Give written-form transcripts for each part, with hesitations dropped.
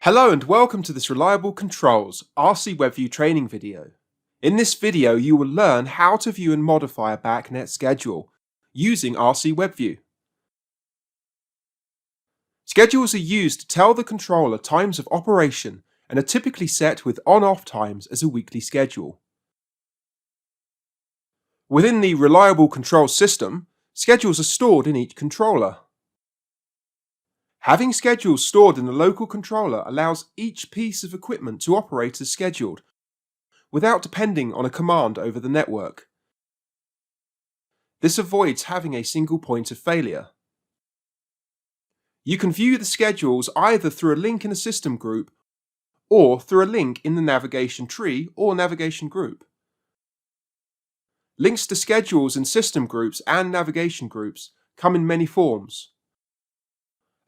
Hello and welcome to this Reliable Controls RC-Webview training video. In this video you will learn how to view and modify a BACnet schedule using RC-Webview. Schedules are used to tell the controller times of operation and are typically set with on-off times as a weekly schedule. Within the Reliable Controls system, schedules are stored in each controller. Having schedules stored in a local controller allows each piece of equipment to operate as scheduled, without depending on a command over the network. This avoids having a single point of failure. You can view the schedules either through a link in a system group or through a link in the navigation tree or navigation group. Links to schedules in system groups and navigation groups come in many forms.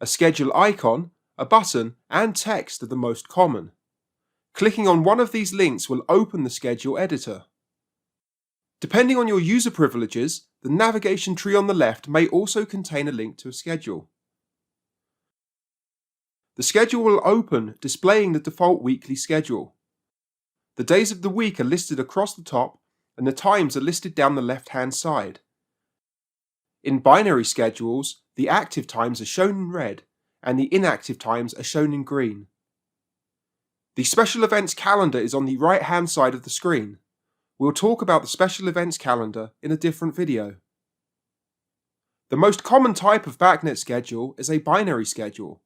A schedule icon, a button, and text are the most common. Clicking on one of these links will open the schedule editor. Depending on your user privileges, the navigation tree on the left may also contain a link to a schedule. The schedule will open displaying the default weekly schedule. The days of the week are listed across the top and the times are listed down the left-hand side. In binary schedules, the active times are shown in red and the inactive times are shown in green. The special events calendar is on the right-hand side of the screen. We'll talk about the special events calendar in a different video. The most common type of BACnet schedule is a binary schedule.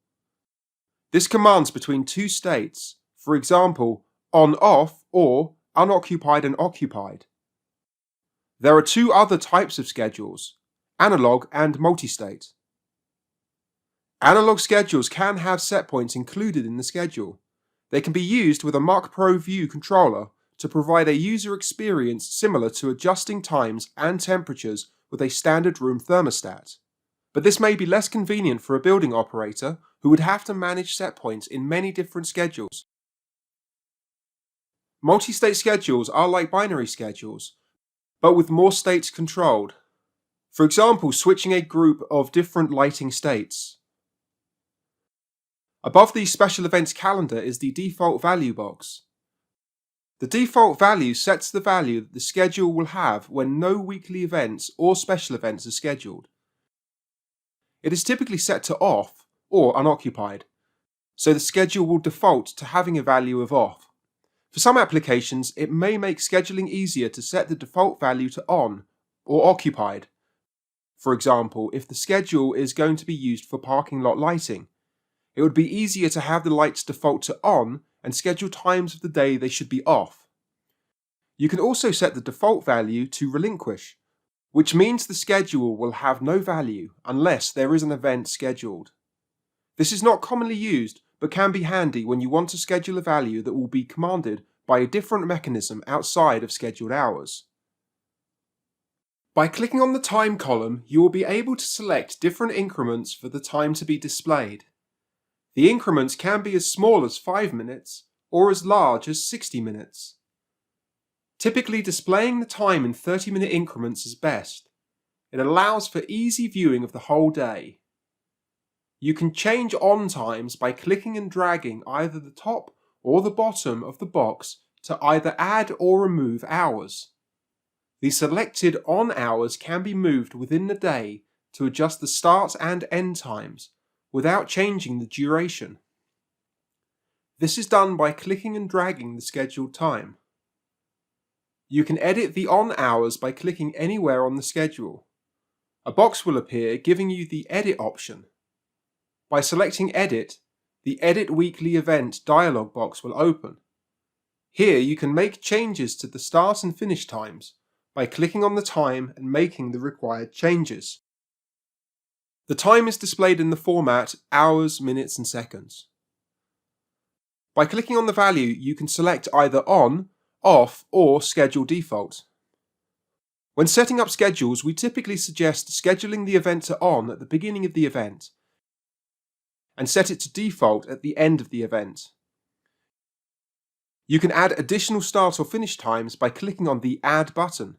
This commands between two states, for example, on-off or unoccupied and occupied. There are two other types of schedules, analog and multi-state. Analog schedules can have set points included in the schedule. They can be used with a Mark Pro View controller to provide a user experience similar to adjusting times and temperatures with a standard room thermostat. But this may be less convenient for a building operator who would have to manage set points in many different schedules. Multi-state schedules are like binary schedules, but with more states controlled. For example, switching a group of different lighting states. Above the special events calendar is the default value box. The default value sets the value that the schedule will have when no weekly events or special events are scheduled. It is typically set to off or unoccupied, so the schedule will default to having a value of off. For some applications, it may make scheduling easier to set the default value to on or occupied. For example, if the schedule is going to be used for parking lot lighting, it would be easier to have the lights default to on and schedule times of the day they should be off. You can also set the default value to relinquish, which means the schedule will have no value unless there is an event scheduled. This is not commonly used, but can be handy when you want to schedule a value that will be commanded by a different mechanism outside of scheduled hours. By clicking on the time column, you will be able to select different increments for the time to be displayed. The increments can be as small as 5 minutes or as large as 60 minutes. Typically, displaying the time in 30-minute increments is best. It allows for easy viewing of the whole day. You can change on times by clicking and dragging either the top or the bottom of the box to either add or remove hours. The selected on hours can be moved within the day to adjust the start and end times without changing the duration. This is done by clicking and dragging the scheduled time. You can edit the on hours by clicking anywhere on the schedule. A box will appear giving you the edit option. By selecting edit, the Edit Weekly Event dialog box will open. Here you can make changes to the start and finish times by clicking on the time and making the required changes. The time is displayed in the format hours, minutes and seconds. By clicking on the value, you can select either on, off or schedule default. When setting up schedules, we typically suggest scheduling the event to on at the beginning of the event and set it to default at the end of the event. You can add additional start or finish times by clicking on the Add button.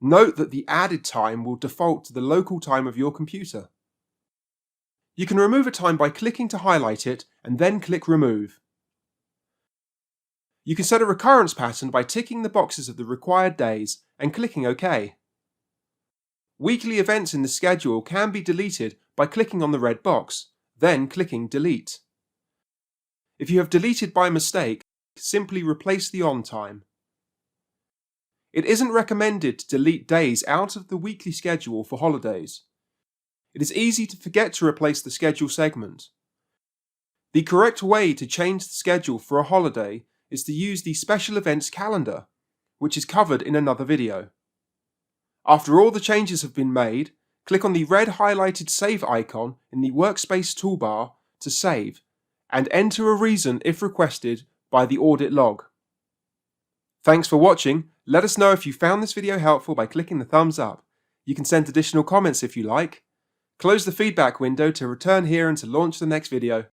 Note that the added time will default to the local time of your computer. You can remove a time by clicking to highlight it and then click Remove. You can set a recurrence pattern by ticking the boxes of the required days and clicking OK. Weekly events in the schedule can be deleted by clicking on the red box, then clicking Delete. If you have deleted by mistake, simply replace the on time. It isn't recommended to delete days out of the weekly schedule for holidays. It is easy to forget to replace the schedule segment. The correct way to change the schedule for a holiday is to use the Special Events calendar, which is covered in another video. After all the changes have been made, click on the red highlighted Save icon in the Workspace toolbar to save, and enter a reason if requested by the audit log. Thanks for watching. Let us know if you found this video helpful by clicking the thumbs up. You can send additional comments if you like. Close the feedback window to return here and to launch the next video.